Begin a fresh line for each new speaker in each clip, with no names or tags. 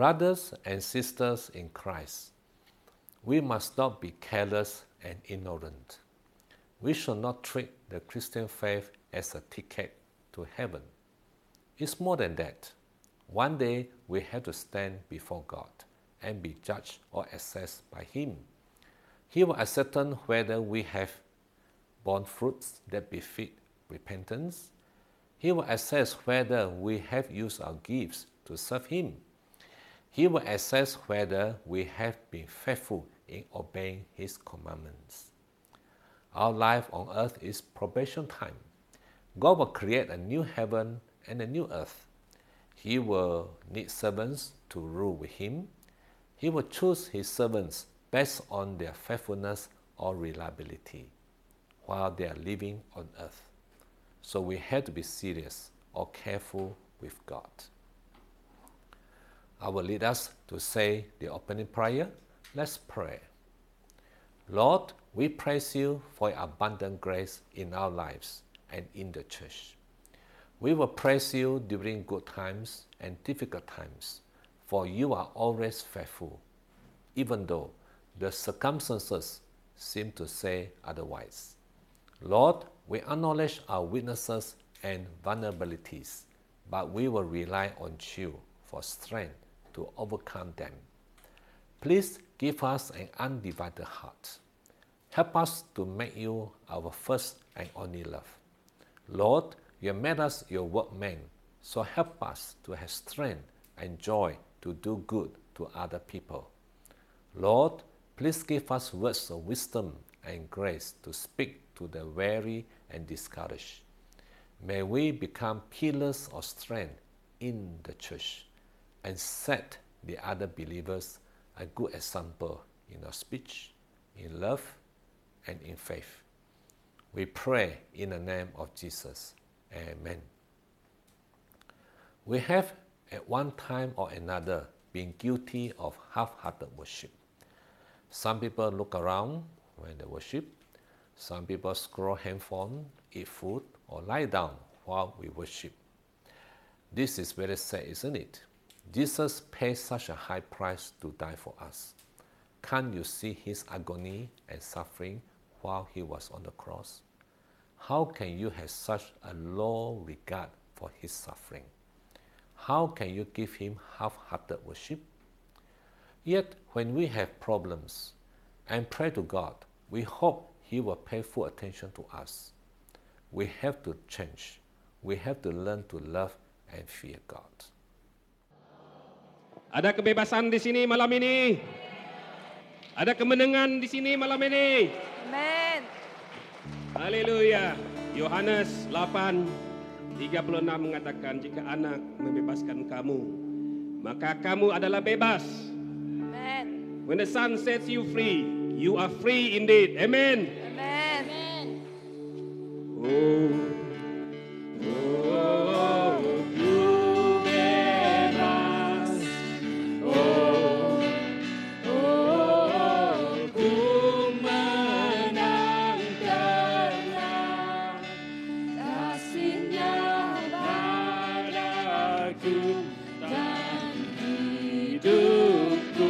Brothers and sisters in Christ, we must not be careless and ignorant. We should not treat the Christian faith as a ticket to heaven. It's more than that. One day we have to stand before God and be judged or assessed by Him. He will ascertain whether we have borne fruits that befit repentance. He will assess whether we have used our gifts to serve Him. He will assess whether we have been faithful in obeying His commandments. Our life on earth is probation time. God will create a new heaven and a new earth. He will need servants to rule with Him. He will choose His servants based on their faithfulness or reliability while they are living on earth. So we have to be serious or careful with God. I will lead us to say the opening prayer. Let's pray. Lord, we praise You for Your abundant grace in our lives and in the church. We will praise You during good times and difficult times, for You are always faithful, even though the circumstances seem to say otherwise. Lord, we acknowledge our weaknesses and vulnerabilities, but we will rely on You for strength to overcome them. Please give us an undivided heart. Help us to make You our first and only love. Lord, You have made us Your workmen, so help us to have strength and joy to do good to other people. Lord, please give us words of wisdom and grace to speak to the weary and discouraged. May we become pillars of strength in the church and set the other believers a good example in our speech, in love, and in faith. We pray in the name of Jesus. Amen. We have at one time or another been guilty of half-hearted worship. Some people look around when they worship. Some people scroll handphone, eat food, or lie down while we worship. This is very sad, isn't it? Jesus paid such a high price to die for us. Can't you see His agony and suffering while He was on the cross? How can you have such a low regard for His suffering? How can you give Him half-hearted worship? Yet, when we have problems and pray to God, we hope He will pay full attention to us. We have to change. We have to learn to love and fear God.
Ada kebebasan di sini malam ini. Ada kemenangan di sini malam ini.
Amen.
Haleluya. Yohanes 8:36 mengatakan, jika anak membebaskan kamu, maka kamu adalah bebas.
Amen.
When the Son sets you free, you are free indeed. Amen.
Amen.
Oh, oh, you bebas. Oh, oh, ku menang karena kasih-Nya padaku dan hidupku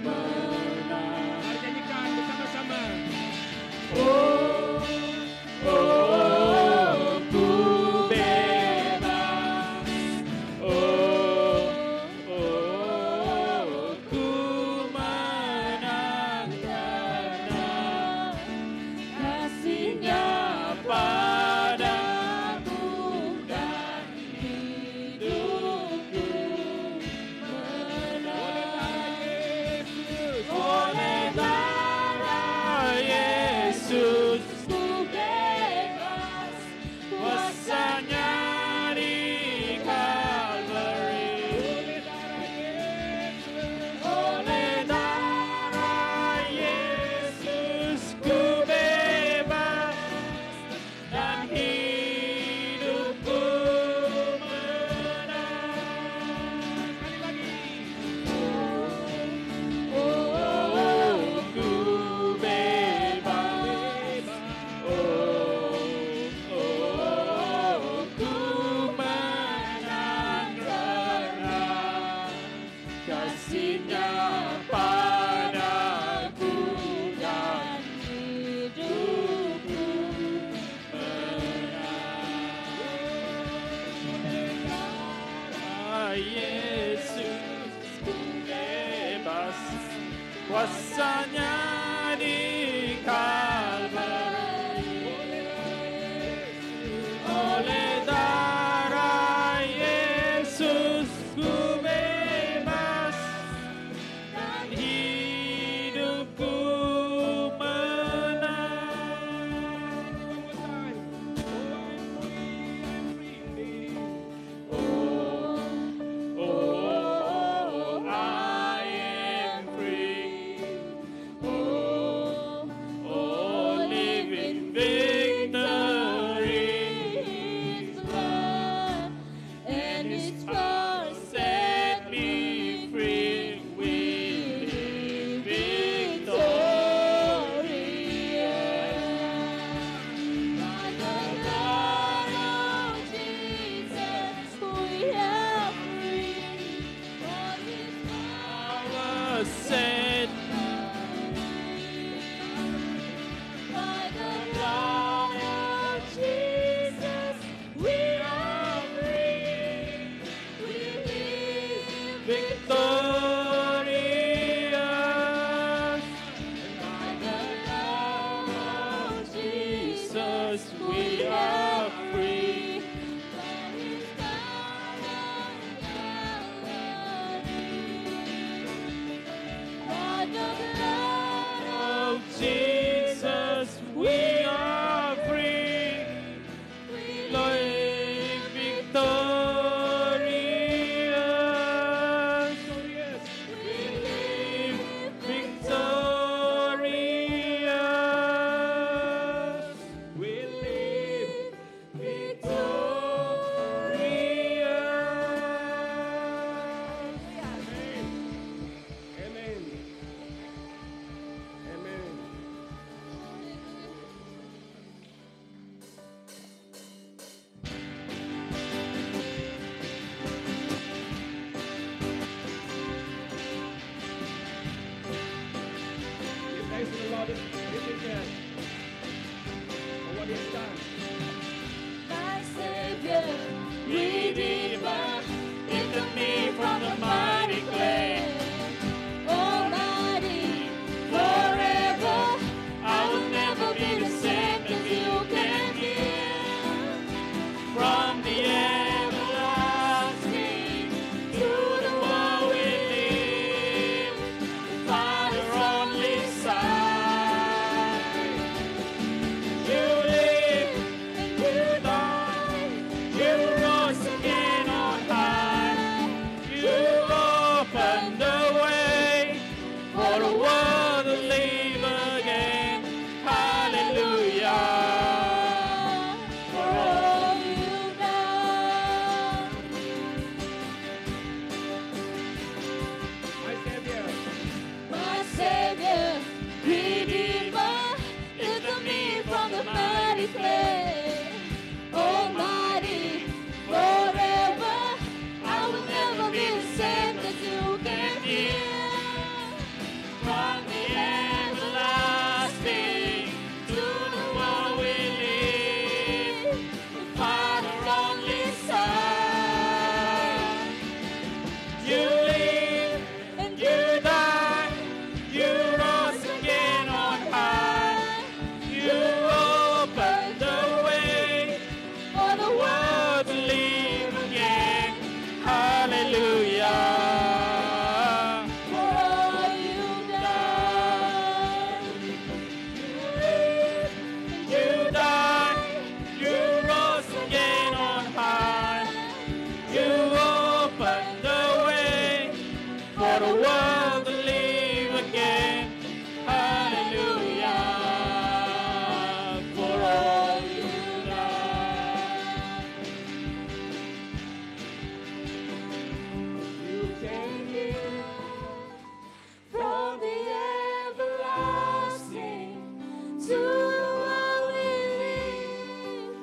menang. Mari nyanyikan bersama-sama. Tuhan.
My Savior, Redeemer, lifted me from the mighty clay. Almighty, forever, I will never be the same as you can hear. From the everlasting to the world we live, the Father only Son. You live and you died, you rose again on high. You opened the way for the world to live again. Hallelujah. For all you've done.
My Savior,
My Savior, Redeemer, lifted me from the mighty clay. Almighty, forever, I will never be the same as you can hear. From the everlasting to the world we live, the Father only Son. You live and you die, you rose again on high. You opened the way for the world to live again. Hallelujah. For all you've done. You live and you die, you rose again on high. You opened the way for the world to live again. Hallelujah. For all you've done. You came here from the everlasting to the world we live,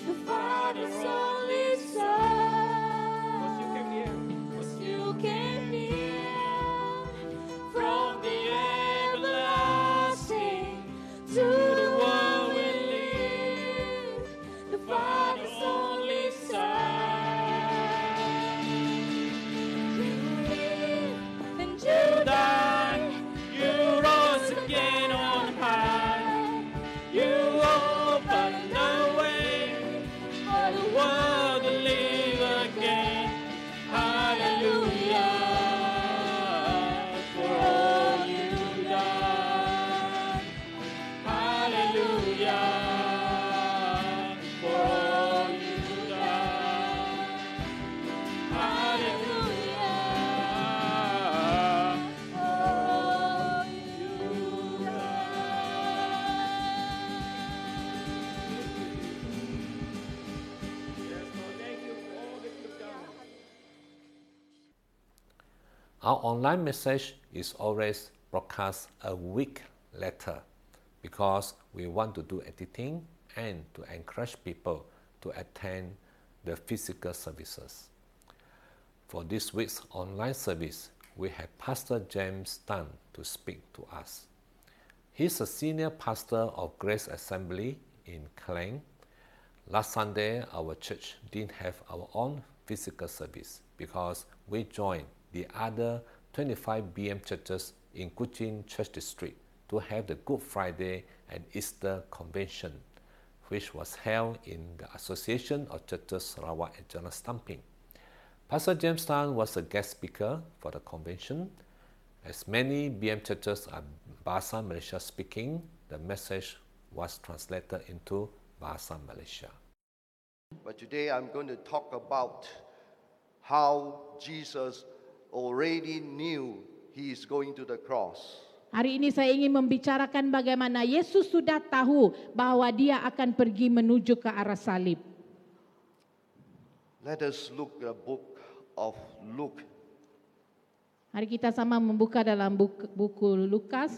the Father's only Son.
you came here.
You came here from the everlasting to the world we live, the Father's only Son. You live and you die, you rose again on high. You opened the way for the world to live again. Hallelujah. For all you've done. Hallelujah. For all you've done. Hallelujah. For all you've
Yes, Lord, thank you for all that you've done.
Our online message is always broadcast a week later because we want to do editing and to encourage people to attend the physical services. For this week's online service, we have Pastor James Tan to speak to us. He's a senior pastor of Grace Assembly in Klang. Last Sunday, our church didn't have our own physical service because we joined the other 25 BM churches in Kuching Church District to have the Good Friday and Easter Convention, which was held in the Association of Churches Sarawak at Jalan Stamping. Pastor James Tan was a guest speaker for the convention. As many BM churches are Bahasa Malaysia speaking, the message was translated into Bahasa Malaysia.
But today I'm going to talk about how Jesus already knew he is going to the cross.
Hari ini saya ingin membicarakan bagaimana Yesus sudah tahu bahwa dia akan pergi menuju ke arah salib.
Let us look at the book of Luke,
Hari kita sama membuka dalam buku Lukas,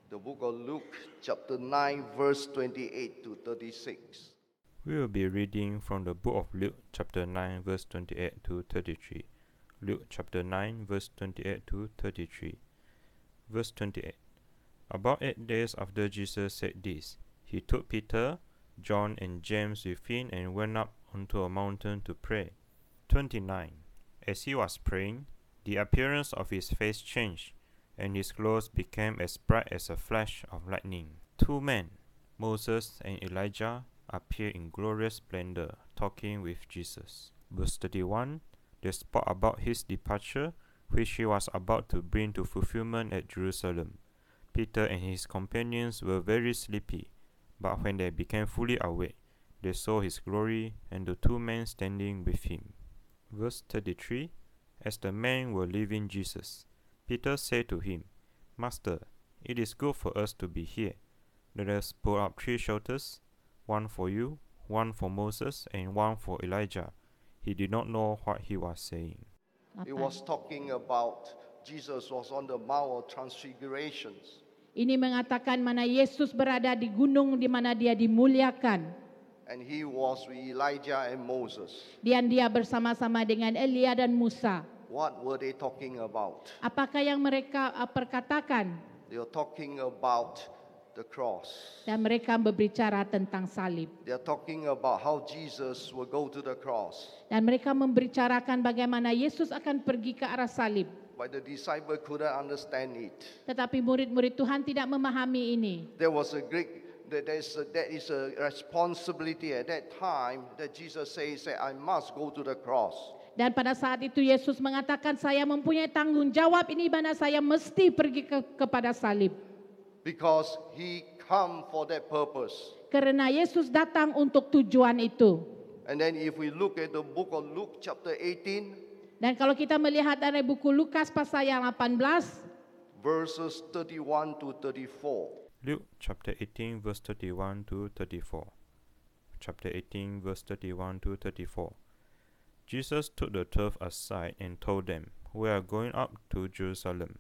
the book of Luke chapter 9 verse 28 to 36.
We will be reading from the book of Luke chapter 9 verse 28 to 33. Luke chapter 9 verse 28 to 33. Verse 28. About 8 days after Jesus said this, He took Peter, John, and James with him and went up onto a mountain to pray. 29. As he was praying, the appearance of his face changed, and his clothes became as bright as a flash of lightning. 2 men, Moses and Elijah, appeared in glorious splendor, talking with Jesus. Verse 31. They spoke about his departure, which he was about to bring to fulfillment at Jerusalem. Peter and his companions were very sleepy, but when they became fully awake, they saw his glory and the 2 men standing with him. Verse 33. As the men were leaving Jesus, Peter said to him, Master, it is good for us to be here. Let us put up 3 shelters, one for you, one for Moses, and one for Elijah. He did not know what he was saying.
It was talking about Jesus was on the Mount of Transfigurations.
Ini mengatakan mana Yesus berada di gunung di mana dia dimuliakan.
And he was with Elijah and Moses.
Dan dia bersama-sama dengan Elia dan Musa.
What were they talking about?
Apakah yang mereka perkatakan?
They were talking about the cross.
Dan mereka berbicara tentang salib.
They are talking about how Jesus will go to the cross.
Dan mereka membicarakan bagaimana Yesus akan pergi ke arah salib.
But the disciple couldn't understand it.
Tetapi murid-murid Tuhan tidak memahami ini.
There is a responsibility at that time that Jesus says that I must go to the cross.
Dan pada saat itu Yesus mengatakan saya mempunyai tanggung jawab ini mana saya mesti pergi kepada salib.
Because he come for that purpose.
Karena Yesus datang untuk tujuan itu.
And then if we look at the book of Luke chapter 18.
Dan kalau kita melihat dari buku Lukas pasal yang 18.
Verses 31 to 34.
Luke chapter 18 verse 31 to 34. Chapter 18 verse 31 to 34. Jesus took the 12 aside and told them, We are going up to Jerusalem,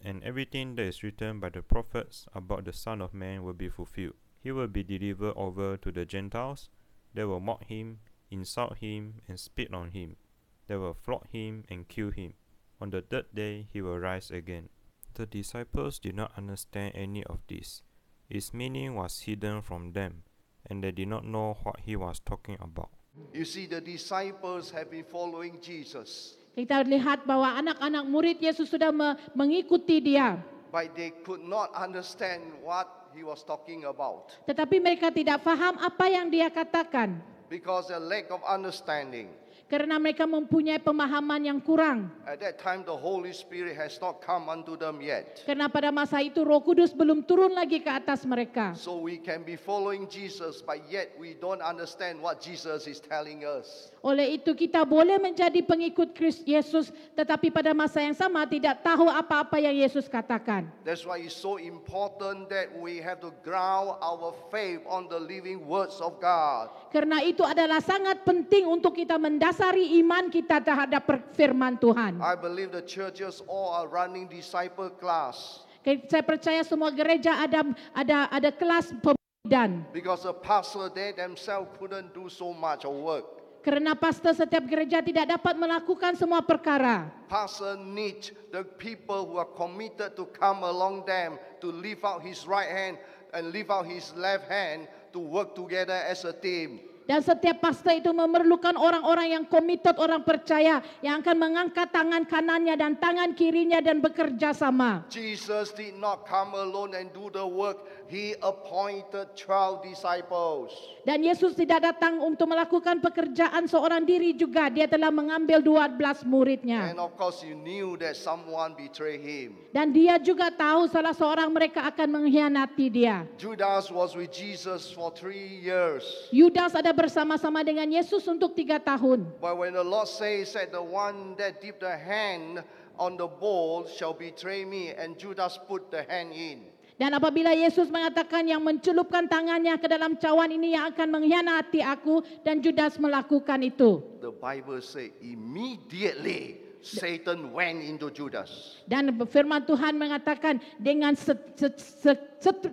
and everything that is written by the prophets about the Son of Man will be fulfilled. He will be delivered over to the Gentiles. They will mock him, insult him, and spit on him. They will flog him and kill him. On the 3rd day he will rise again. The disciples did not understand any of this. Its meaning was hidden from them, and they did not know what he was talking about.
You see, the disciples have been following Jesus.
Kita lihat bahwa anak-anak murid Yesus sudah mengikuti dia.
But they could not understand what he was talking about.
Tetapi mereka tidak faham apa yang dia katakan.
Because a lack of understanding.
Karena mereka mempunyai pemahaman yang kurang.
At that time the Holy Spirit has not come unto them yet.
Karena pada masa itu Roh Kudus belum turun lagi ke atas mereka.
So we can be following Jesus, but yet we don't understand what Jesus is telling us.
Oleh itu kita boleh menjadi pengikut Kristus Yesus, tetapi pada masa yang sama tidak tahu apa-apa yang Yesus katakan.
That's why it's so important that we have to ground our faith on the living words of God.
Karena itu adalah sangat penting untuk kita mendasari iman kita terhadap firman Tuhan.
I believe the churches all are running disciple class.
Saya percaya semua gereja ada kelas pembinaan.
Because the pastor they themselves couldn't do so much of work.
Karena pastor setiap gereja tidak dapat melakukan semua perkara.
Pastor needs the people who are committed to come along them to lift out his right hand and lift out his left hand to work together as a team.
Dan setiap pastor itu memerlukan orang-orang yang komited, orang percaya yang akan mengangkat tangan kanannya dan tangan kirinya dan bekerja sama.
Jesus did not come alone and do the work. He appointed 12 disciples.
Dan Yesus tidak datang untuk melakukan pekerjaan seorang diri juga. Dia telah mengambil 12 muridnya.
And of course he knew that someone betrayed him.
Dan dia juga tahu salah seorang mereka akan mengkhianati dia.
Judas was with Jesus for 3 years.
Yudas ada bersama-sama dengan Yesus untuk 3 tahun.
But when the Lord says that the one that dipped the hand on the bowl shall betray me, and Judas put the hand in.
Dan apabila Yesus mengatakan yang mencelupkan tangannya ke dalam cawan ini yang akan mengkhianati aku, dan Judas melakukan itu.
The Bible says immediately Satan went into Judas.
Dan firman Tuhan mengatakan dengan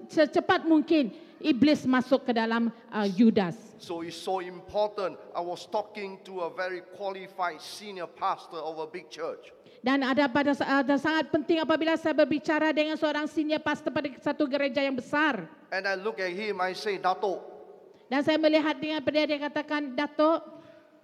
secepat mungkin iblis masuk ke dalam Judas.
So it's so important. I was talking to a very qualified senior pastor of a big church.
Dan ada sangat penting apabila saya berbicara dengan seorang senior pastor pada satu gereja yang besar.
And I look at him, I say, Dato,
Dan saya melihat dengan dia katakan, Dato,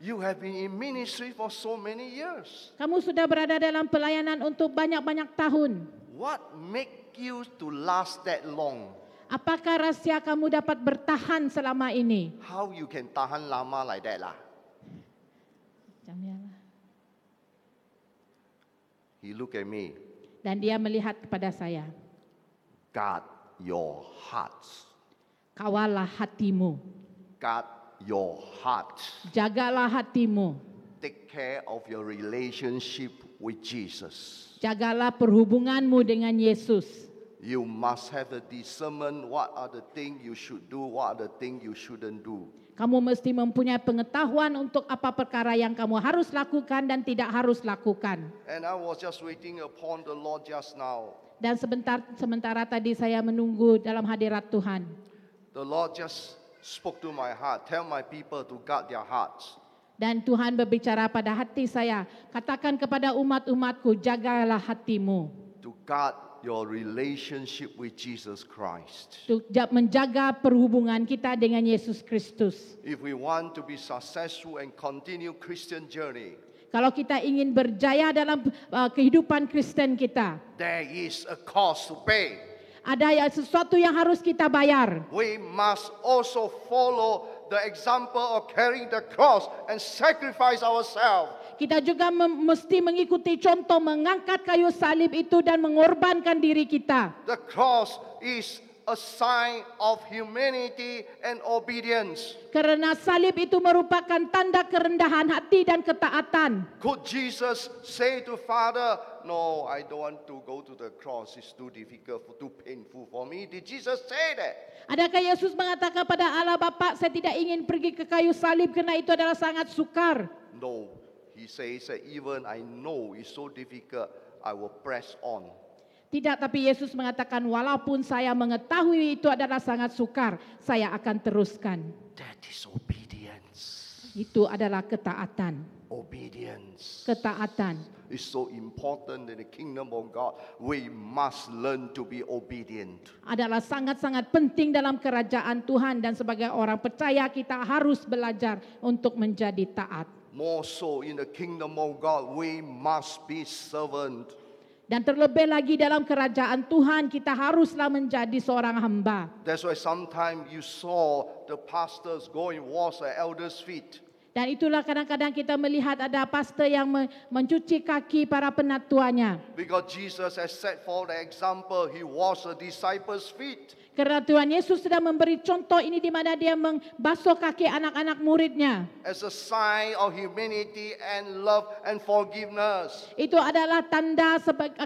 you have been in ministry for so many years.
kamu sudah berada dalam pelayanan untuk banyak-banyak tahun.
What make you to last that long?
Apakah rahsia kamu dapat bertahan selama ini?
How you can tahan lama like that lah? He look at me.
Dan dia melihat kepada saya.
Guard your hearts.
Kawallah hatimu.
Guard your heart.
Jagalah hatimu.
Take care of your relationship with Jesus.
Jagalah perhubunganmu dengan Yesus.
You must have the discernment what are the things you should do, what are the things you shouldn't do.
Kamu mesti mempunyai pengetahuan untuk apa perkara yang kamu harus lakukan dan tidak harus lakukan.
And I was just waiting upon the Lord just now.
Dan sementara tadi saya menunggu dalam hadirat Tuhan.
The Lord just spoke to my heart. Tell my people to guard their hearts.
Dan Tuhan berbicara pada hati saya. Katakan kepada umat-umatku, jagalah hatimu.
To guard your relationship with Jesus Christ.
Untuk menjaga perhubungan kita dengan Yesus Kristus.
If we want to be successful and continue Christian journey,
kalau kita ingin berjaya dalam kehidupan Kristen kita,
there is a cost to pay.
Ada sesuatu yang harus kita bayar.
We must also follow the example of carrying the cross and sacrifice ourselves.
Kita juga mesti mengikuti contoh mengangkat kayu salib itu dan mengorbankan diri kita.
The cross is a sign of humanity and obedience.
Karena salib itu merupakan tanda kerendahan hati dan ketaatan.
Could Jesus say to Father, no, I don't want to go to the cross. It's too difficult, too painful for me. Did Jesus say that?
Adakah Yesus mengatakan pada Allah Bapa, saya tidak ingin pergi ke kayu salib karena itu adalah sangat sukar?
No. He says that even I know it's so difficult, I will press on.
Tidak, tapi Yesus mengatakan walaupun saya mengetahui itu adalah sangat sukar, saya akan teruskan.
That is obedience.
Itu adalah ketaatan.
Obedience.
Ketaatan.
It's so important in the kingdom of God. We must learn to be obedient.
Adalah sangat-sangat penting dalam kerajaan Tuhan dan sebagai orang percaya kita harus belajar untuk menjadi taat.
More so in the kingdom of God, we must be servant.
Dan terlebih lagi dalam kerajaan Tuhan kita haruslah menjadi seorang hamba.
That's why sometimes you saw the pastors go and wash the elders' feet.
Dan itulah kadang-kadang kita melihat ada pastor yang mencuci kaki para penatuannya.
Because Jesus has set for the example, he washed the disciples' feet.
Karena Tuhan Yesus sudah memberi contoh ini di mana dia membasuh kaki anak-anak muridnya.
As a sign of humanity and love and forgiveness.
Itu adalah tanda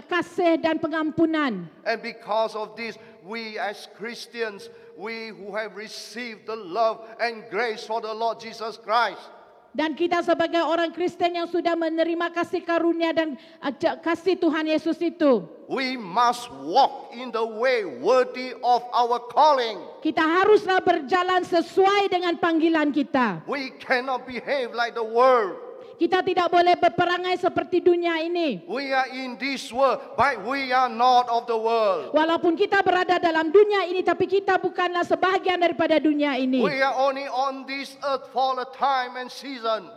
kasih dan pengampunan.
And because of this, we as Christians, we who have received the love and grace for the Lord Jesus Christ.
Dan kita sebagai orang Kristen yang sudah menerima kasih karunia dan kasih Tuhan Yesus itu,
we must walk in the way worthy of our calling.
Kita haruslah berjalan sesuai dengan panggilan kita.
We cannot behave like the world.
Kita tidak boleh berperangai seperti dunia ini.
We are in this world, but we are not of the world.
Walaupun kita berada dalam dunia ini, tapi kita bukanlah sebahagian daripada dunia ini.
We are only on this earth for a time and season.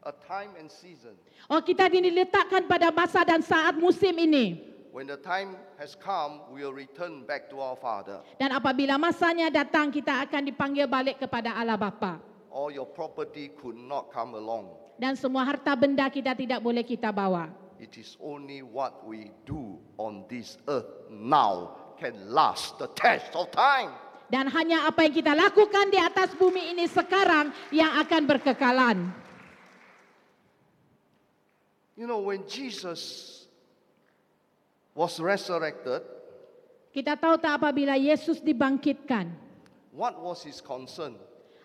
A time and season.
Oh, kita diletakkan pada masa dan saat musim ini.
When the time has come, we will return back to our Father.
Dan apabila masanya datang, kita akan dipanggil balik kepada Allah Bapa.
All your property could not come along.
Dan semua harta benda kita tidak boleh kita bawa.
It is only what we do on this earth now can last the test of time.
Dan hanya apa yang kita lakukan di atas bumi ini sekarang yang akan berkekalan.
You know, when Jesus was resurrected,
kita tahu tak apabila Yesus dibangkitkan,
what was his concern?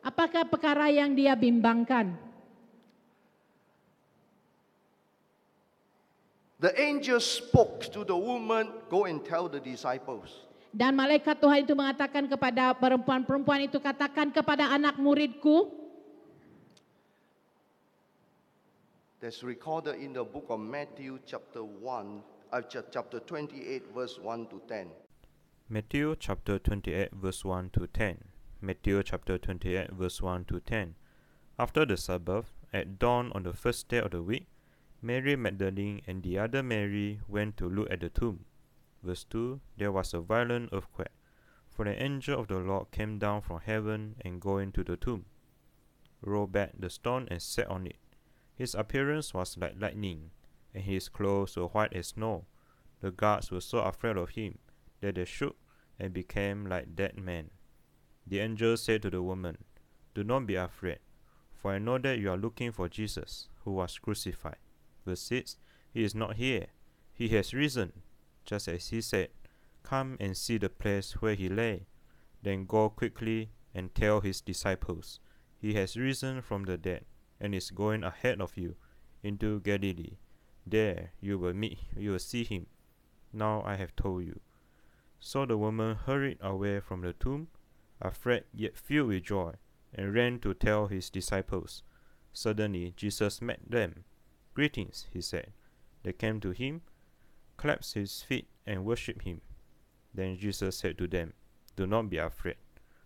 apakah perkara yang dia bimbangkan?
The angel spoke to the woman, go and tell the disciples.
Dan malaikat Tuhan itu mengatakan kepada perempuan-perempuan itu, katakan kepada anak muridku.
That's recorded in the book of Matthew chapter 28 verse 1 to 10.
Matthew chapter 28 verse 1 to 10. Matthew chapter 28 verse 1 to 10. After the Sabbath, at dawn on the first day of the week, Mary Magdalene and the other Mary went to look at the tomb. Verse 2, there was a violent earthquake, for an angel of the Lord came down from heaven and going to the tomb, rolled back the stone and sat on it. His appearance was like lightning, and his clothes were white as snow. The guards were so afraid of him that they shook and became like dead men. The angel said to the woman, "Do not be afraid, for I know that you are looking for Jesus, who was crucified. Verse 6, he is not here. He has risen, just as he said. Come and see the place where he lay. Then go quickly and tell his disciples, he has risen from the dead and is going ahead of you into Galilee. There you will see him. Now I have told you." So the woman hurried away from the tomb, afraid yet filled with joy, and ran to tell his disciples. Suddenly Jesus met them. "Greetings," he said. They came to him, clasped his feet, and worshipped him. Then Jesus said to them, "Do not be afraid.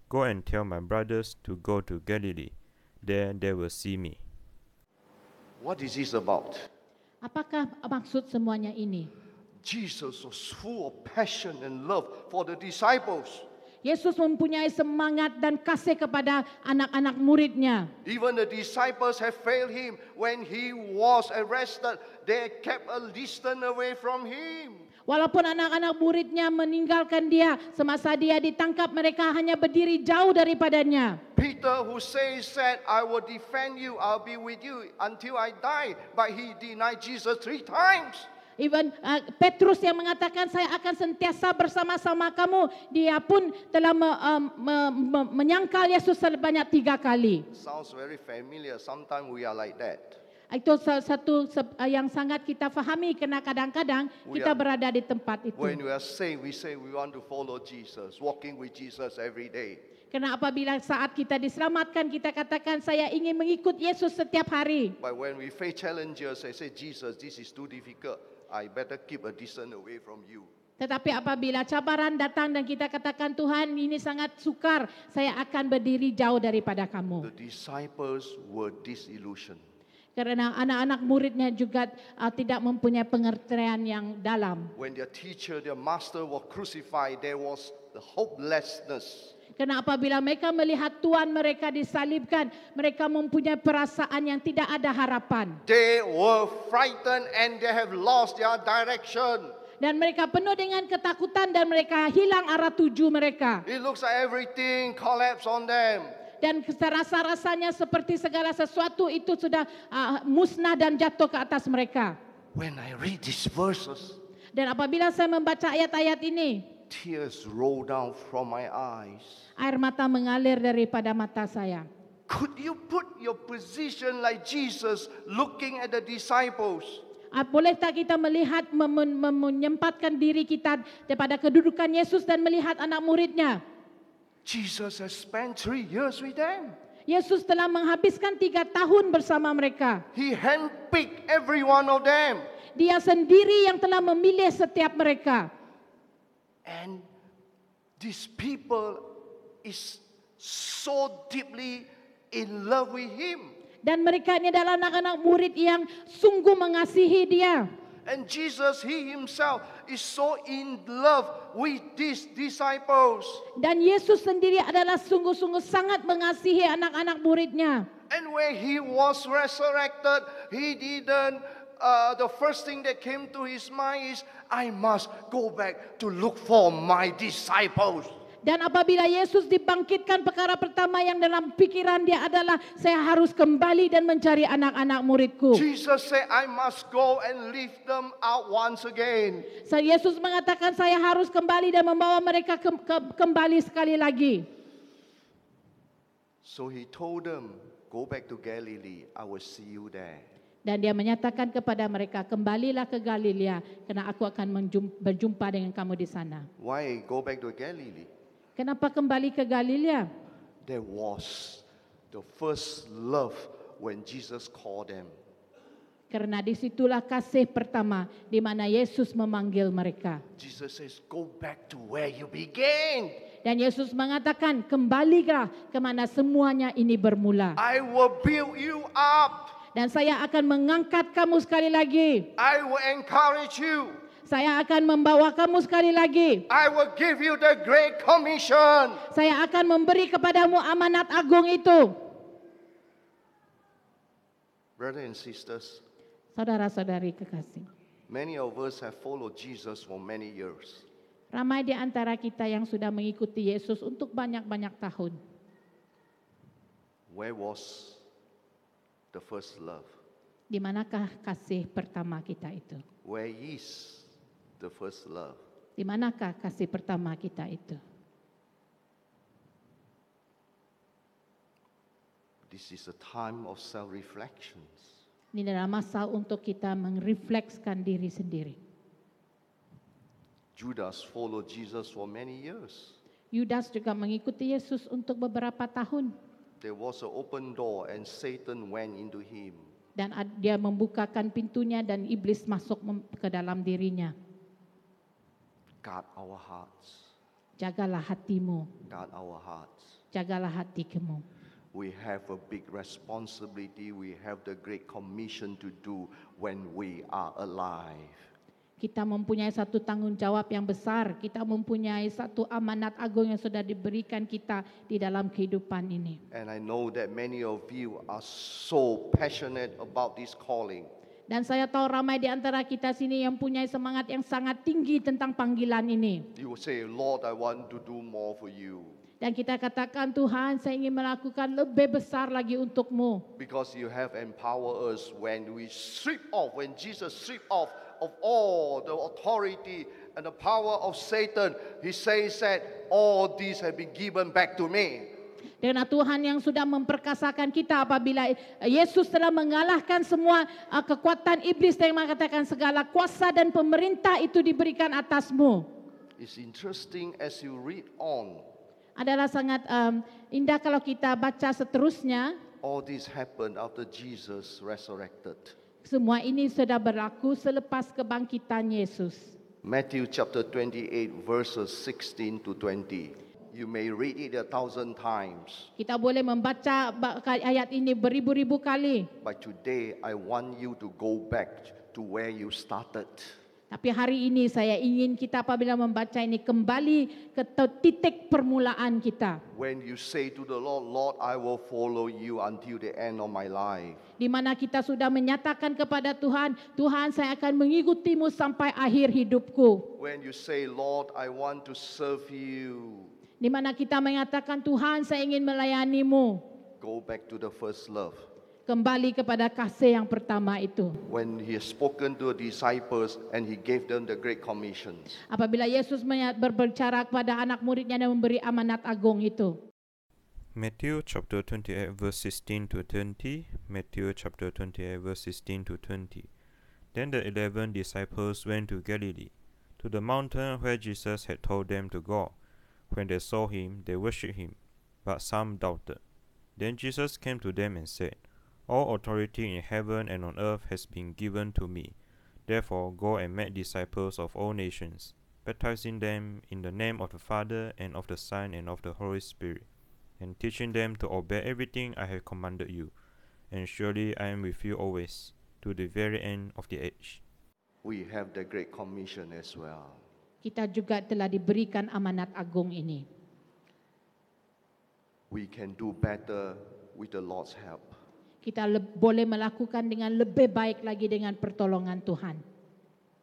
Go and tell my brothers to go to Galilee. There they will see me."
What is this about?
Apakah maksud semuanya ini?
Jesus was full of passion and love for the disciples.
Yesus mempunyai semangat dan kasih kepada anak-anak muridnya.
Even the disciples have failed him. When he was arrested, they kept a distance away from him.
Walaupun anak-anak muridnya meninggalkan dia, semasa dia ditangkap mereka hanya berdiri jauh daripadanya.
Peter, who said, "I will defend you, I'll be with you until I die," but he denied Jesus 3 times.
Even Petrus yang mengatakan saya akan sentiasa bersama-sama kamu, dia pun telah menyangkal Yesus sebanyak 3 kali.
Sounds very familiar. Sometimes we are like that.
Itu satu yang sangat kita fahami, karena kadang-kadang kita berada di tempat itu.
When we are saved, we say we want to follow Jesus, walking with Jesus every day.
Karena apabila saat kita diselamatkan, kita katakan saya ingin mengikut Yesus setiap hari.
But when we face challenges, I say, "Jesus, this is too difficult. I better keep a distance away from you."
Tetapi apabila cabaran datang dan kita katakan, "Tuhan, ini sangat sukar, saya akan berdiri jauh daripada kamu."
The disciples were disillusioned.
Karena anak-anak muridnya juga tidak mempunyai pengertian yang dalam.
When their teacher, their master was crucified, there was the hopelessness.
Karena apabila mereka melihat Tuhan mereka disalibkan, mereka mempunyai perasaan yang tidak ada harapan.
They were frightened and they have lost their direction.
Dan mereka penuh dengan ketakutan dan mereka hilang arah tuju mereka.
It looks like everything collapsed on them.
Dan rasa-rasanya seperti segala sesuatu itu sudah musnah dan jatuh ke atas mereka.
When I read these verses,
Dan apabila saya membaca ayat-ayat ini,
tears roll down from my eyes.
air mata mengalir daripada mata saya.
Could you put your position like Jesus looking at the disciples?
Boleh tak kita melihat, menyempatkan diri kita daripada kedudukan Yesus dan melihat anak muridnya?
Jesus has spent 3 years with them.
Yesus telah menghabiskan 3 tahun bersama mereka.
He handpicked every one of them.
Dia sendiri yang telah memilih setiap mereka.
And these people is so deeply in love with him.
Dan mereka ini adalah anak-anak murid yang sungguh mengasihi dia.
And Jesus, he himself is so in love with these disciples.
Dan Yesus sendiri adalah sungguh-sungguh sangat mengasihi anak-anak muridnya.
And when he was resurrected, he didn't, the first thing that came to his mind is, I must go back to look for my disciples.
Dan apabila Yesus dibangkitkan, perkara pertama yang dalam pikiran dia adalah, saya harus kembali dan mencari anak-anak muridku.
Jesus said, I must go and lift them out once again.
Yesus mengatakan, saya harus kembali dan membawa mereka kembali sekali lagi.
So he told them, go back to Galilee, I will see you there.
Dan dia menyatakan kepada mereka, kembalilah ke Galilea, karena aku akan berjumpa dengan kamu di sana.
Why go back to Galilee?
Kenapa kembali ke Galilea?
There was the first love when Jesus called them.
Karena disitulah kasih pertama di mana Yesus memanggil mereka.
Jesus says, go back to where you began.
Dan Yesus mengatakan, kembalilah kemana semuanya ini bermula.
I will build you up.
Dan saya akan mengangkat kamu sekali lagi.
I will encourage you.
Saya akan membawa kamu sekali lagi.
I will give you the Great Commission.
Saya akan memberi kepadamu amanat agung itu.
Brothers and sisters,
Saudara-saudari kekasih.
many of us have followed Jesus for many years.
Ramai di antara kita yang sudah mengikuti Yesus untuk banyak-banyak tahun.
Where was the first love?
Di manakah kasih pertama kita itu?
Where is the first love?
Di manakah kasih pertama kita itu?
This is a time of self-reflections.
Ini adalah masa untuk kita mereflekskan diri sendiri.
Judas followed Jesus for many years.
Yudas juga mengikuti Yesus untuk beberapa tahun.
There was an open door and Satan went into him.
Dan dia membukakan pintunya dan iblis masuk ke dalam dirinya.
Guard our hearts.
Jagalah hatimu,
Guard our hearts.
jagalah hatimu.
We have a big responsibility. We have the Great Commission to do when we are alive.
Kita mempunyai satu tanggung jawab yang besar. Kita mempunyai satu amanat agung yang sudah diberikan kita di dalam kehidupan ini.
And I know that many of you are so passionate about this calling.
Dan saya tahu ramai di antara kita sini yang punya semangat yang sangat tinggi tentang panggilan ini.
You will say, Lord, I want to do more for you.
Dan kita katakan, Tuhan, saya ingin melakukan lebih besar lagi untukmu.
Because you have empowered us when we strip off, when Jesus stripped off of all the authority and the power of Satan, he says that all these have been given back to me.
Karena Tuhan yang sudah memperkasakan kita apabila Yesus telah mengalahkan semua kekuatan iblis dan mengatakan segala kuasa dan pemerintah itu diberikan atasmu.
It's interesting as you read on.
Adalah sangat indah kalau kita baca seterusnya.
All this happened after Jesus resurrected.
Semua ini sudah berlaku selepas kebangkitan Yesus.
Matthew chapter 28 verses 16 to 20. You may read it 1,000 times.
Kita boleh membaca ayat ini beribu-ribu kali.
But today I want you to go back to where you started.
Tapi hari ini saya ingin kita apabila membaca ini kembali ke titik permulaan kita.
When you say to the Lord, Lord, I will follow you until the end of my life.
Di mana kita sudah menyatakan kepada Tuhan, Tuhan saya akan mengikutimu sampai akhir hidupku.
When you say, Lord, I want to serve you.
Di mana kita mengatakan, Tuhan saya ingin melayanimu.
Go back to the first love.
Kembali kepada kasih yang pertama itu.
When he has spoken to the disciples and he gave them the great commissions.
Apabila Yesus berbicara kepada anak muridnya dan memberi amanat agung itu.
Matthew chapter 28 verse 16 to 20. Matthew chapter 28 verse 16 to 20. Then the 11 disciples went to Galilee, to the mountain where Jesus had told them to go. When they saw him, they worshipped him, but some doubted. Then Jesus came to them and said, All authority in heaven and on earth has been given to me. Therefore go and make disciples of all nations, baptizing them in the name of the Father and of the Son and of the Holy Spirit, and teaching them to obey everything I have commanded you. And surely I am with you always, to the very end of the age.
We have the great commission as well.
Kita juga telah diberikan amanat agung ini.
We can do better with the Lord's help.
Kita boleh melakukan dengan lebih baik lagi dengan pertolongan Tuhan.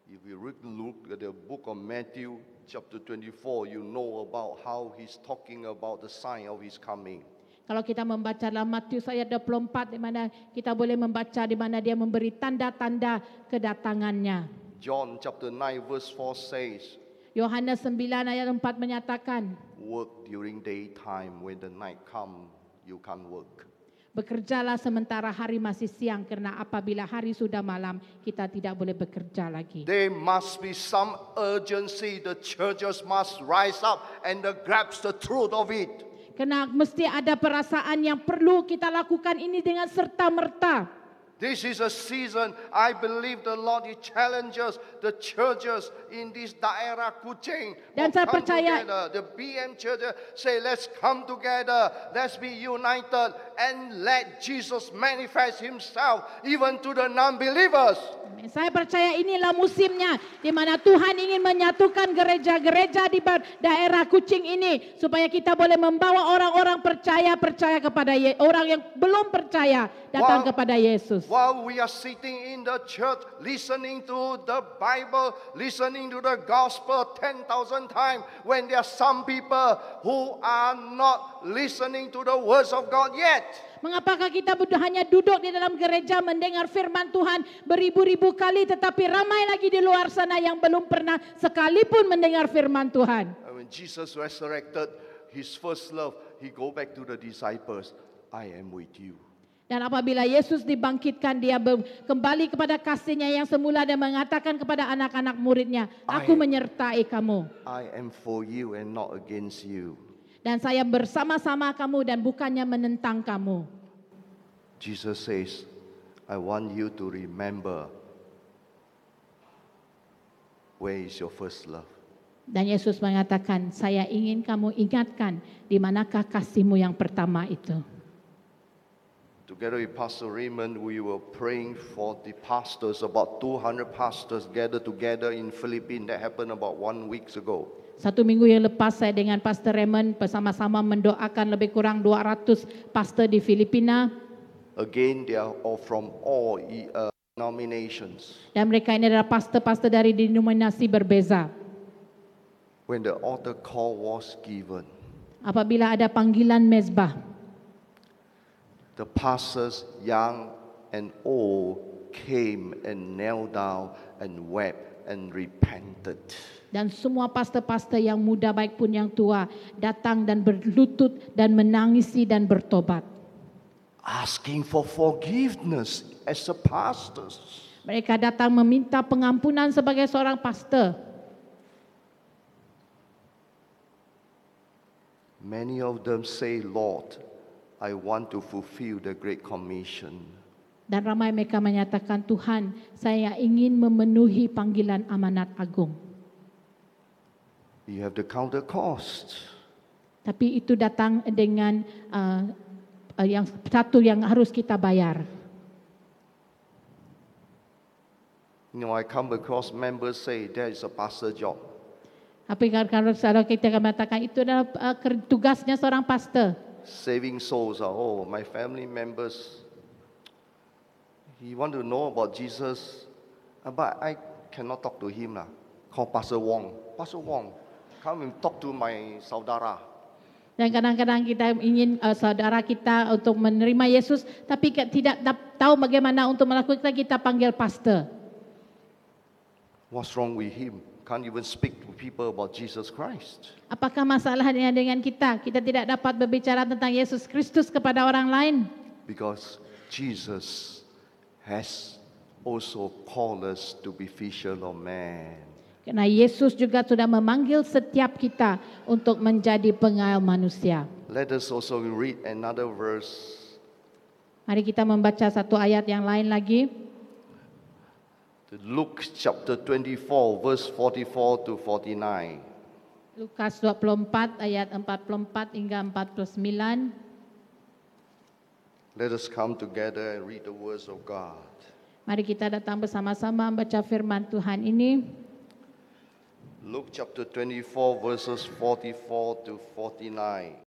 If you look at the book of Matthew chapter 24, you know about how he's talking about the sign of his coming.
Kalau kita membaca dalam Matius ayat 24 di mana kita boleh membaca di mana dia memberi tanda-tanda kedatangannya.
John chapter 9 verse 4 says,
Yohanes 9 ayat 4 menyatakan,
work during daytime, when the night come, you can't work.
bekerjalah sementara hari masih siang karena apabila hari sudah malam kita tidak boleh bekerja lagi.
There must be some urgency. The churches must rise up and grasp the truth of it.
Karena mesti ada perasaan yang perlu kita lakukan ini dengan serta-merta.
This is a season, I believe the Lord He challenges the churches in this daerah Kuching.
Dan
to
saya
come
percaya-
together. The BM churches say, let's come together, let's be united, and let Jesus manifest Himself even to the non-believers.
Saya percaya inilah musimnya di mana Tuhan ingin menyatukan gereja-gereja di daerah Kuching ini supaya kita boleh membawa orang-orang percaya kepada orang yang belum percaya datang kepada Yesus.
While we are sitting in the church, listening to the Bible, listening to the gospel 10,000 times, when there are some people who are not listening to the words of God yet.
Mengapakah kita hanya duduk di dalam gereja mendengar firman Tuhan beribu-ribu kali tetapi ramai lagi di luar sana yang belum pernah sekalipun mendengar firman Tuhan.
And when Jesus resurrected, His first love, He go back to the disciples, I am with you.
Dan apabila Yesus dibangkitkan, dia kembali kepada kasihnya yang semula dan mengatakan kepada anak-anak muridnya, aku menyertai kamu.
I am for you and not against you.
Dan saya bersama-sama kamu dan bukannya menentang kamu.
Jesus says, I want you to remember where is your first love.
Dan Yesus mengatakan, saya ingin kamu ingatkan di manakah kasihmu yang pertama itu.
Together with Pastor Raymond, we were praying for the pastors, about 200 pastors gathered together in Philippines. That happened about 1 week ago.
1 minggu yang lepas saya dengan Pastor Raymond bersama-sama mendoakan lebih kurang 200 pastor di Filipina.
Again, they are all from all denominations.
Dan mereka ini adalah pastor-pastor dari denominasi berbeza.
When the altar call was given,
Apabila ada panggilan mezbah,
the pastors, young and old, came and knelt down and wept and repented.
dan semua pastor-pastor yang muda baik pun yang tua datang dan berlutut dan menangisi dan bertobat.
Asking for forgiveness as a pastors.
Mereka datang meminta pengampunan sebagai seorang pastor.
Many of them say, Lord, I want to fulfill the Great Commission.
Dan ramai mereka menyatakan, Tuhan, saya ingin memenuhi panggilan amanat agung.
You have to count the cost.
Tapi itu datang dengan yang satu yang harus kita bayar.
You know, I come across members say that is a pastor job.
Tapi kalau kita mengatakan itu adalah tugasnya seorang pastor.
Saving souls are, oh, my family members, he want to know about Jesus, but I cannot talk to him lah. Call Pastor Wong. Pastor Wong, come and talk to my saudara.
Dan kadang-kadang kita ingin saudara kita untuk menerima Yesus, tapi tidak tahu bagaimana untuk melakukan, kita panggil pastor.
What's wrong with him? Can't even speak to people about Jesus Christ.
Apakah masalahnya dengan kita? Kita tidak dapat berbicara tentang Yesus Kristus kepada orang lain.
Because Jesus has also called us to be fisher of men.
Karena Yesus juga sudah memanggil setiap kita untuk menjadi pengail manusia.
Let us also read another verse.
Mari kita membaca satu ayat yang lain lagi.
Luke chapter 24 verse 44 to 49.
Lukas 24 ayat 44 hingga 49.
Let us come together and read the words of God.
Mari kita datang bersama-sama membaca firman Tuhan ini.
Luke chapter 24 verses 44 to 49.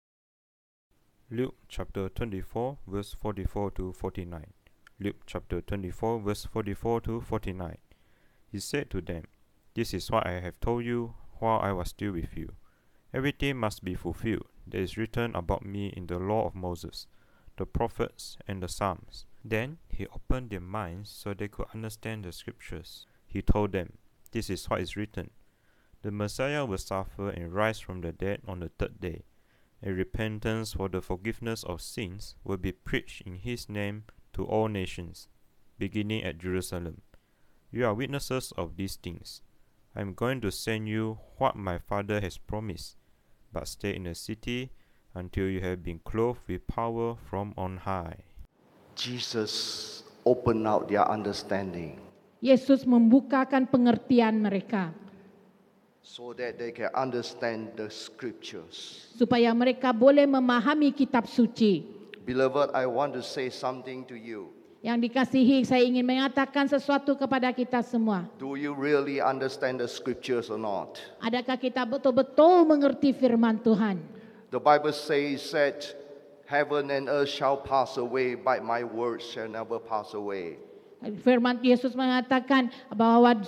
Luke chapter 24 verse 44 to 49. Luke chapter 24 verse 44 to 49. He said to them, "This is what I have told you while I was still with you. Everything must be fulfilled that is written about me in the law of Moses, the prophets, and the Psalms." Then he opened their minds so they could understand the scriptures. He told them, "This is what is written. The Messiah will suffer and rise from the dead on the third day, and repentance for the forgiveness of sins will be preached in his name to all nations, beginning at Jerusalem. You are witnesses of these things. I am going to send you what my Father has promised, but stay in the city until you have been clothed with power from on high."
Jesus open out their understanding
Yesus membukakan pengertian mereka
so that they can understand the scriptures.
supaya mereka boleh memahami kitab suci.
Beloved, I want to say something to you.
Yang dikasihi, saya ingin mengatakan sesuatu kepada kita semua.
Do you really understand the scriptures or not?
Adakah kita betul-betul mengerti firman Tuhan?
The Bible says that heaven and earth shall pass away, but my words shall never pass away.
Firman Yesus mengatakan bahwa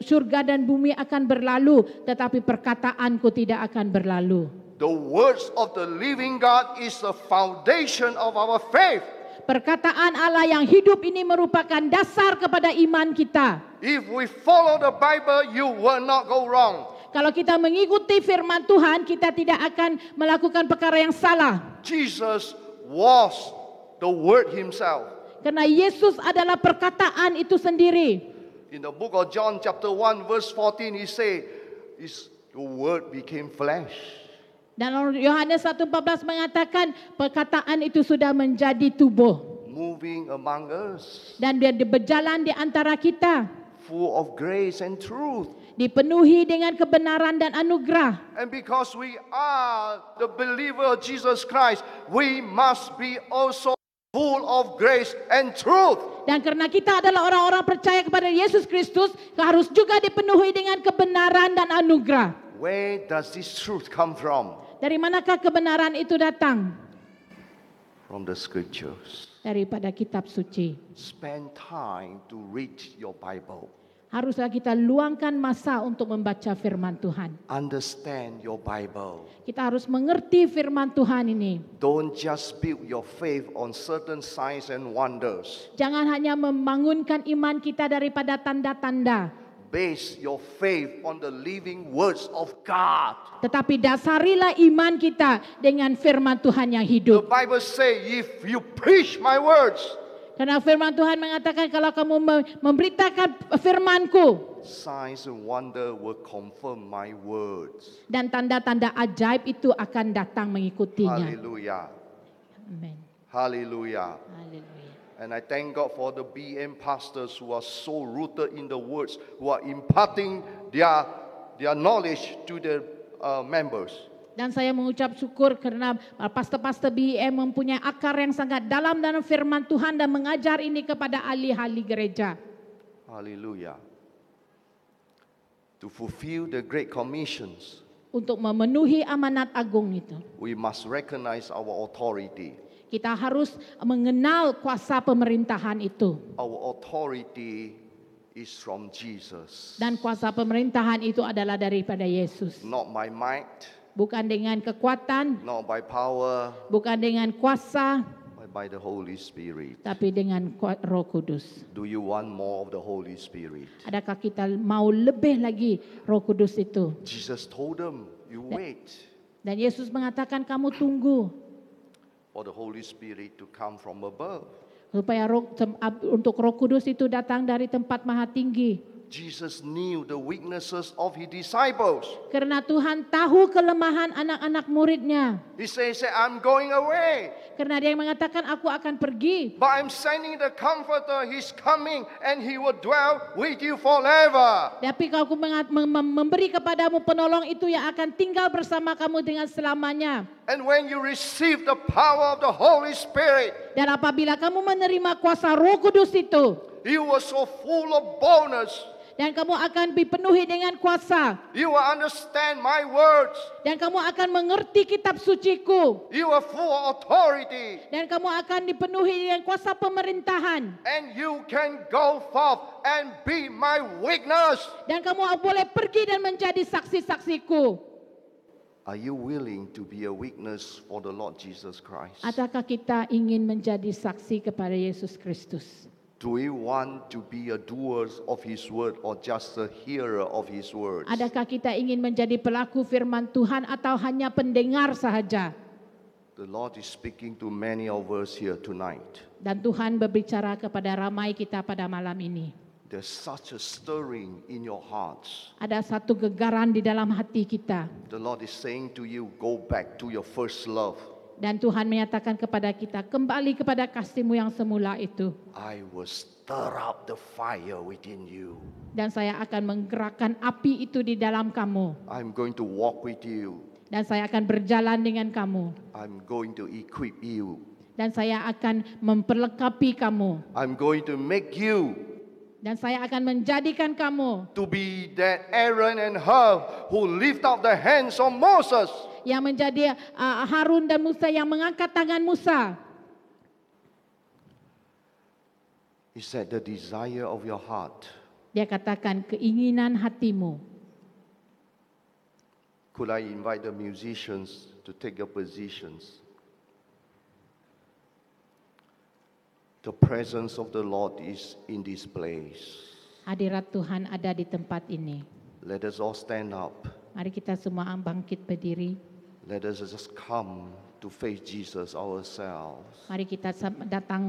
surga dan bumi akan berlalu, tetapi perkataanku tidak akan berlalu.
The words of the living God is the foundation of our faith.
Perkataan Allah yang hidup ini merupakan dasar kepada iman kita.
If we follow the Bible, you will not go wrong.
Kalau kita mengikuti firman Tuhan, kita tidak akan melakukan perkara yang salah.
Jesus was the Word Himself.
Karena Yesus adalah perkataan itu sendiri.
In the book of John chapter 1 verse 14, He said, the Word became flesh.
Dan Yohanes 1:14 mengatakan perkataan itu sudah menjadi tubuh.
Moving among us,
Dan dia berjalan di antara kita.
full of grace and truth.
Dipenuhi dengan kebenaran dan anugerah.
And because we are the believer of Jesus Christ, we must be also full of grace and truth.
Dan karena kita adalah orang-orang percaya kepada Yesus Kristus, harus juga dipenuhi dengan kebenaran dan anugerah.
Where does this truth come from?
Dari manakah kebenaran itu datang?
From the scriptures.
Daripada kitab suci.
Spend time to read your Bible.
Haruslah kita luangkan masa untuk membaca firman Tuhan.
Understand your Bible.
Kita harus mengerti firman Tuhan ini.
Don't just build your faith on certain signs and wonders.
Jangan hanya membangunkan iman kita daripada tanda-tanda.
Base your faith on the living words of God.
Tetapi dasarilah iman kita dengan firman Tuhan yang
The
hidup.
Bible says, if you preach my words,
Karena firman Tuhan mengatakan kalau kamu memberitakan firmanku,
signs and wonder will confirm my words.
dan tanda-tanda ajaib itu akan datang mengikutinya.
Hallelujah.
Amen.
Hallelujah.
Haleluya.
And I thank God for the BM pastors who are so rooted in the words, who are imparting their knowledge to the members.
Dan saya mengucap syukur karena pastor-pastor BEM mempunyai akar yang sangat dalam dalam firman Tuhan dan mengajar ini kepada ahli-ahli gereja.
Hallelujah. To fulfill the great commissions,
Untuk memenuhi amanat agung itu,
we must recognize our authority.
kita harus mengenal kuasa pemerintahan itu.
Our authority is from Jesus.
Dan kuasa pemerintahan itu adalah daripada Yesus.
Not by might,
Bukan dengan kekuatan,
not by power,
bukan dengan kuasa,
but by the Holy Spirit.
tapi dengan Roh Kudus.
Do you want more of the Holy Spirit?
Adakah kita mau lebih lagi Roh Kudus itu?
Jesus told them, you wait
Dan Yesus mengatakan kamu tunggu
for the Holy Spirit to come from above.
supaya untuk Roh Kudus itu datang dari tempat maha tinggi.
Jesus knew the weaknesses of his disciples.
Karena Tuhan tahu kelemahan anak-anak muridnya.
He says, I'm going away,
Karena dia mengatakan aku akan pergi.
but I'm sending the Comforter. He's coming and he will dwell with you forever.
Tapi kalau aku memberi kepadamu penolong itu yang akan tinggal bersama kamu dengan selamanya.
And when you receive the power of the Holy Spirit,
Dan apabila kamu menerima kuasa Roh Kudus itu,
you are so full of boldness.
dan kamu akan dipenuhi dengan kuasa,
You will understand my words.
dan kamu akan mengerti kitab suciku,
You are full of authority.
dan kamu akan dipenuhi dengan kuasa pemerintahan,
And you can go forth and be my witness.
dan kamu boleh pergi dan menjadi saksi-saksiku.
Are you willing to be a witness for the Lord Jesus Christ?
Adakah kita ingin menjadi saksi kepada Yesus Kristus?
Do we want to be a doer of His word or just a hearer of His words?
Adakah kita ingin menjadi pelaku firman Tuhan atau hanya pendengar sahaja?
The Lord is speaking to many of us here tonight.
Dan Tuhan berbicara kepada ramai kita pada malam ini.
There's such a stirring in your hearts.
Ada satu gegaran di dalam hati kita.
The Lord is saying to you, go back to your first love.
Dan Tuhan menyatakan kepada kita, kembali kepada kasih-Mu yang semula itu.
I will stir up the fire within you.
Dan saya akan menggerakkan api itu di dalam kamu.
I'm going to walk with you.
Dan saya akan berjalan dengan kamu.
I'm going to equip you.
Dan saya akan memperlengkapi kamu.
I'm going to make you
Dan saya akan menjadikan kamu
to be that Aaron and Hur who lift up the hands of Moses.
yang menjadi Harun dan Musa yang mengangkat tangan Musa.
He said, the desire of your heart.
Dia katakan keinginan hatimu.
Could I invite the musicians to take your positions? The presence of the Lord is in this place.
Hadirat Tuhan ada di tempat ini.
Let us all stand up.
Mari kita semua bangkit berdiri.
Let us just come to face Jesus ourselves.
Mari kita datang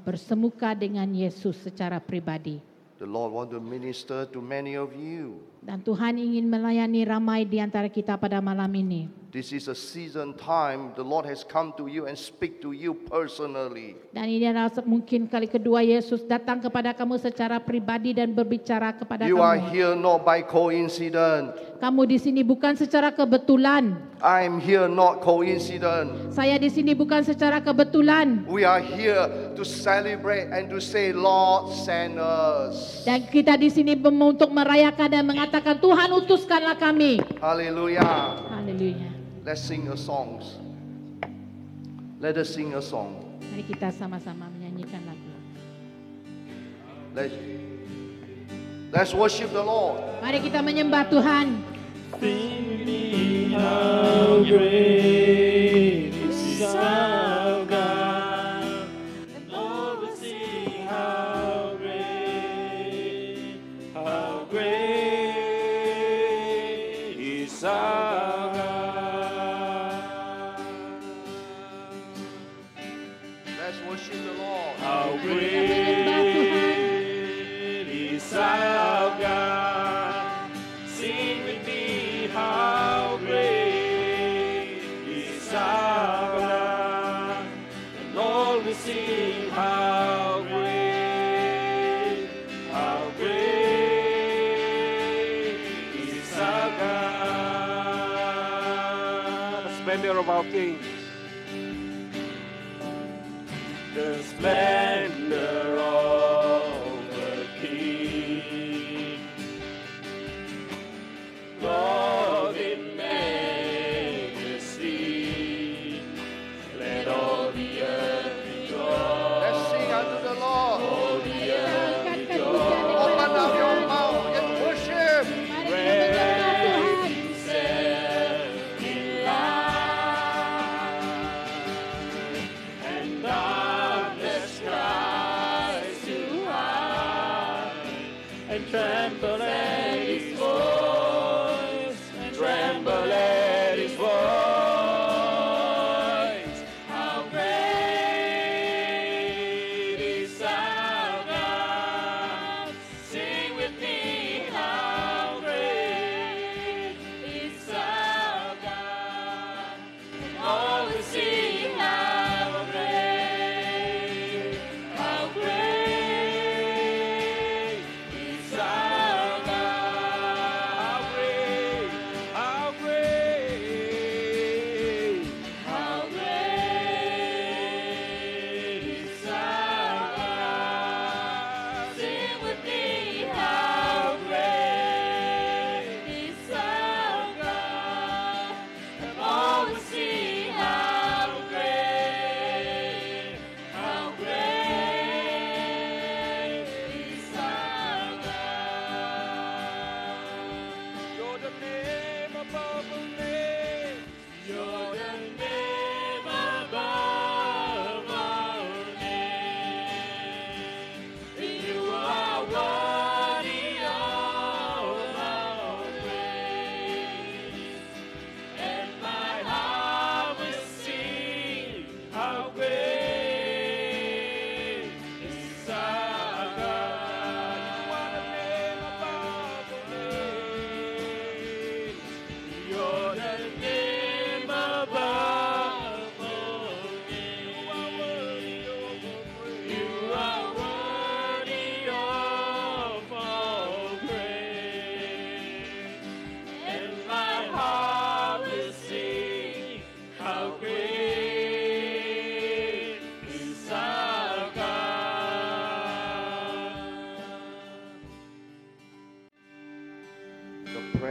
bersemuka dengan Yesus secara pribadi.
The Lord wants to minister to many of you.
Dan Tuhan ingin melayani ramai di antara kita pada malam ini.
This is a season time. The Lord has come to you and speak to you personally.
Dan ini adalah mungkin kali kedua Yesus datang kepada kamu secara pribadi dan berbicara kepada
You are
kamu.
here not by coincidence.
Kamu di sini bukan secara kebetulan.
I'm here not coincidence.
Saya di sini bukan secara kebetulan.
We are here to celebrate and to say, Lord, send us.
Dan kita di sini untuk merayakan dan mengatakan Tuhan utuskanlah kami.
Hallelujah.
Haleluya.
Let's sing a song. Let us sing a song.
Mari kita sama-sama menyanyikan lagu.
Let's worship the Lord.
Mari kita menyembah Tuhan.
How great is our God, and all will sing how great is our God.
Let's worship the Lord.
How
Kita menyembah Tuhan.
great is our God. Sing with me, how great is our God. And all will sing, how great is our God. The splendor of our King. The splendor of the King, Lord in majesty, let all the earth rejoice.
Let's sing unto the Lord.
All the earth
Angkatkan pujian
Open
kepada
up your
Tuhan.
mouth and worship.
Mari kita menyembah Tuhan.
in light, and darkness cries to hide, and tremble at His voice, and tremble at His voice. How great is our God! Sing with me, how great is our God! And all will sing, how great is our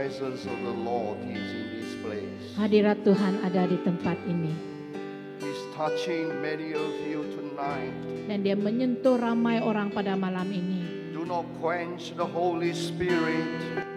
presence of the Lord is in this place.
Hadirat Tuhan ada di tempat ini.
He's touching many of you tonight.
Dan dia menyentuh ramai orang pada malam ini.
Do not quench the Holy Spirit.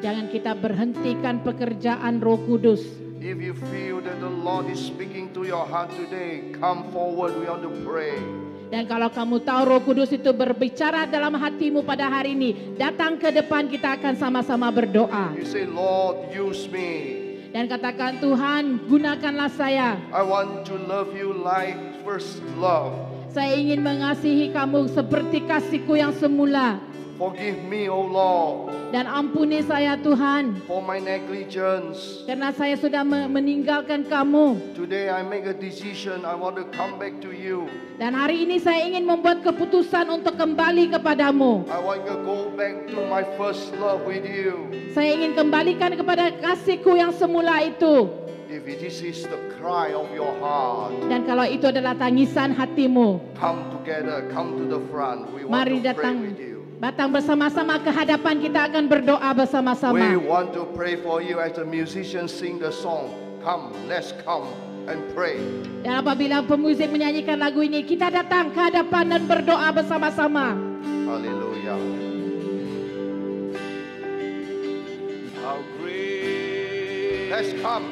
Jangan kita berhentikan pekerjaan Roh Kudus.
If you feel that the Lord is speaking to your heart today, come forward, we want to pray.
Dan kalau kamu tahu Roh Kudus itu berbicara dalam hatimu pada hari ini, datang ke depan, kita akan sama-sama berdoa.
You say, Lord, use me.
Dan katakan, Tuhan, gunakanlah saya.
I want to love you like first love.
Saya ingin mengasihi kamu seperti kasihku yang semula.
Forgive me, O Lord,
Dan ampuni saya, Tuhan,
for my negligence.
karena saya sudah meninggalkan kamu.
Today I make a decision, I want to come back to you.
Dan hari ini saya ingin membuat keputusan untuk kembali kepadamu.
I want to go back to my first love with you.
Saya ingin kembalikan kepada kasihku yang semula itu.
If this is the cry of your heart,
Dan kalau itu adalah tangisan hatimu,
come together, come to the front. We want
mari
to pray
datang
with you.
Datang bersama-sama ke hadapan, kita akan berdoa
We
bersama-sama.
want to pray for you as the musicians sing the song. Come, let's come and pray.
Dan apabila pemuzik menyanyikan lagu ini, kita datang ke hadapan dan berdoa bersama-sama.
Hallelujah.
How great
Let's come.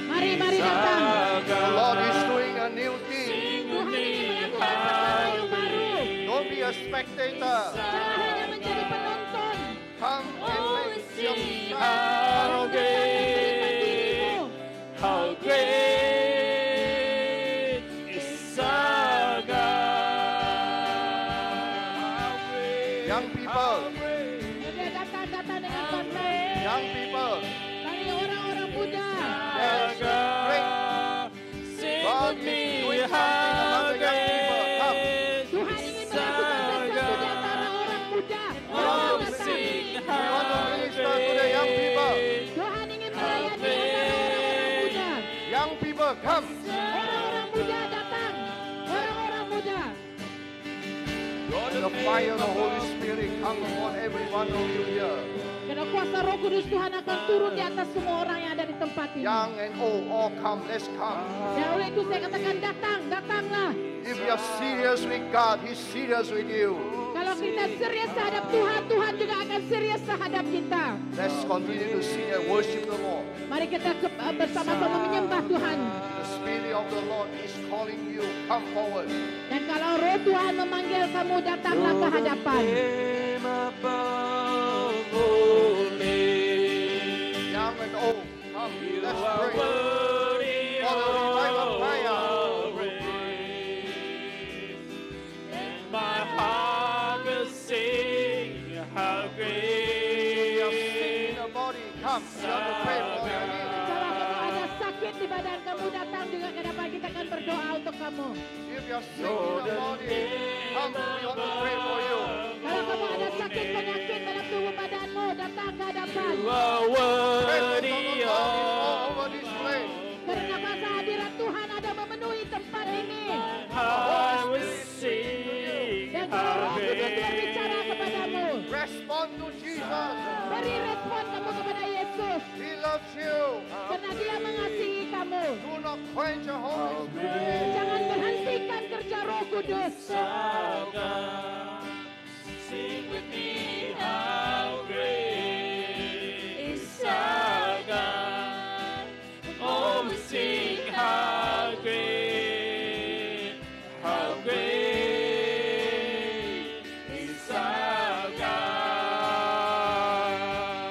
Mari datang.
The Lord is doing a new thing.
Tuhan ingin melakukan perkara yang baru.
Don't be a spectator.
Jangan hanya menjadi penonton.
Come and make your
how great, how great is our God.
young people,
Dia datang dengan konten.
young people.
Bagi orang-orang muda.
Yes, great.
Sing
God
with
is
me,
doing something among the young people. Come.
Tuhan ingin melakukan sesuatu di antara orang muda.
Oh,
Orang datang.
sing
We want to minister to the young people.
Tuhan ingin melayani antara orang-orang muda.
Young people, come.
Orang-orang muda datang. Orang-orang muda.
The fire of the Holy Spirit come upon every one of you here.
Karena kuasa Roh Kudus Tuhan akan turun di atas semua orang yang ada di tempat ini.
Young and old, all come. Let's come.
Dan oleh itu saya katakan datanglah.
If you are serious with God, He's serious with you.
Kalau kita serius terhadap Tuhan, Tuhan juga akan serius terhadap kita.
Let's continue to sing and worship the Lord.
Mari kita bersama-sama menyembah Tuhan.
The Spirit of the Lord is calling you. Come forward.
Dan kalau Roh Tuhan memanggil kamu, datanglah ke hadapan.
Young and old, come. Let's pray. For the revival fire.
My heart will sing how
You are sick
great.
in the body. Come. You want to pray for your healing.
Kalau kamu ada sakit di badan kamu, datang juga ke depan, kita akan berdoa untuk kamu.
If you are sick in the body, come. We want to pray for you.
Kalau kamu ada sakit penyakit dalam tubuh badanmu, datang ke hadapan.
You are
Presence of the
worthy
Lord is all
of
over this place.
Karena kuasa hadirat Tuhan ada memenuhi tempat ini.
I will sing
Dan kalau
how
Roh Kudus
great
berbicara kepadamu,
Respond to Jesus.
beri respon kamu kepada Yesus.
He loves you.
Karena Dia mengasihi kamu.
Do not quench your Holy Spirit.
Jangan berhentikan kerja Roh Kudus.
our God. Sing with me how great is our God. Oh, we sing how great is our God.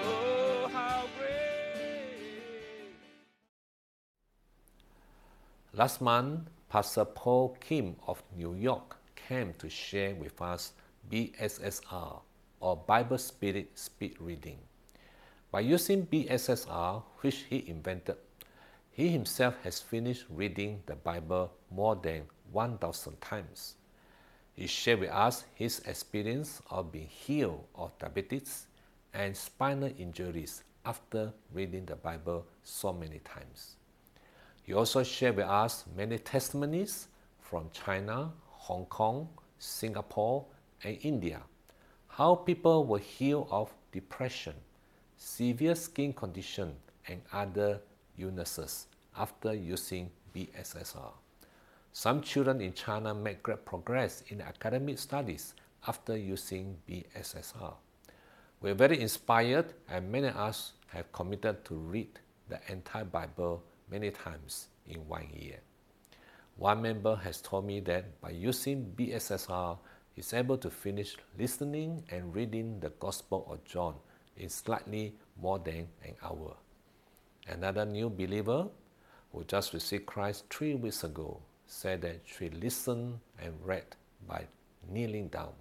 Oh, how great.
Last month, Pastor Paul Kim of New York came to share with us BSSR, or Bible Spirit Speed Reading. By using BSSR, which he invented, he himself has finished reading the Bible more than 1,000 times. He shared with us his experience of being healed of diabetes and spinal injuries after reading the Bible so many times. He also shared with us many testimonies from China, Hong Kong, Singapore, and India, how people were healed of depression, severe skin condition, and other illnesses after using BSSR. Some children in China make great progress in academic studies after using BSSR. We're very inspired, and many of us have committed to read the entire Bible many times in 1 year. One member has told me that by using BSSR, he's able to finish listening and reading the Gospel of John in slightly more than an hour. Another new believer who just received Christ 3 weeks ago said that she listened and read by kneeling down.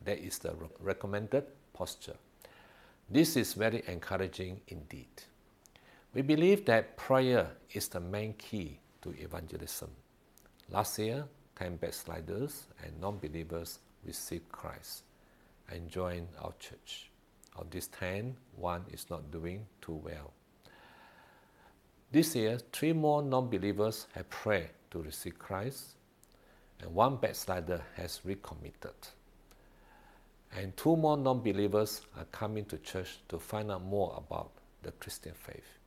That is the recommended posture. This is very encouraging indeed. We believe that prayer is the main key to evangelism. Last year, 10 backsliders and non-believers received Christ and joined our church. Of these 10, one is not doing too well. This year, 3 more non-believers have prayed to receive Christ, and 1 backslider has recommitted. And 2 more non-believers are coming to church to find out more about the Christian faith.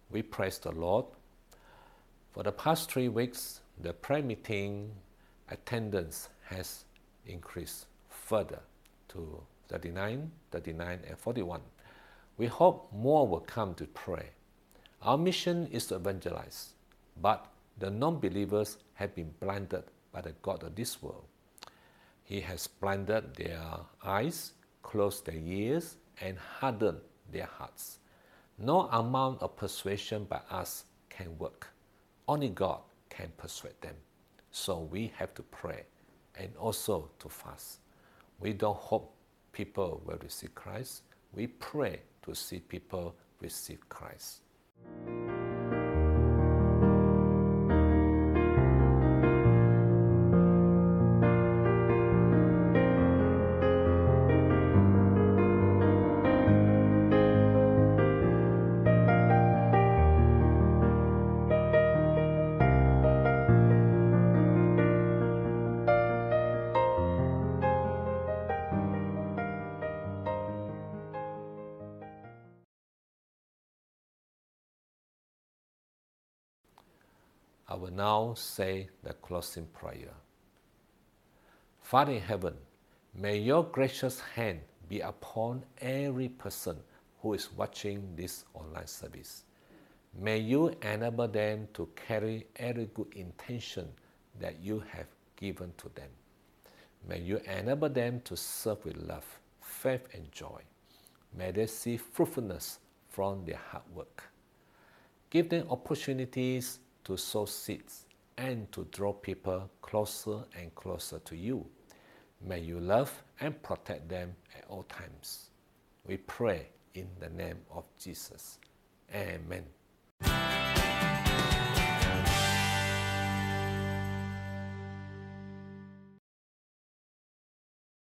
We praise the Lord. For the past 3 weeks, the prayer meeting attendance has increased further to 39, and 41. We hope more will come to pray. Our mission is to evangelize, but the non-believers have been blinded by the God of this world. He has blinded their eyes, closed their ears, and hardened their hearts. No amount of persuasion by us can work. Only God can persuade them. So we have to pray and also to fast. We don't hope people will receive Christ. We pray to see people receive Christ. I will now say the closing prayer. Father in heaven, may your gracious hand be upon every person who is watching this online service. May you enable them to carry every good intention that you have given to them. May you enable them to serve with love, faith, and joy. May they see fruitfulness from their hard work. Give them opportunities to sow seeds and to draw people closer and closer to you. May you love and protect them at all times. We pray in the name of Jesus. Amen.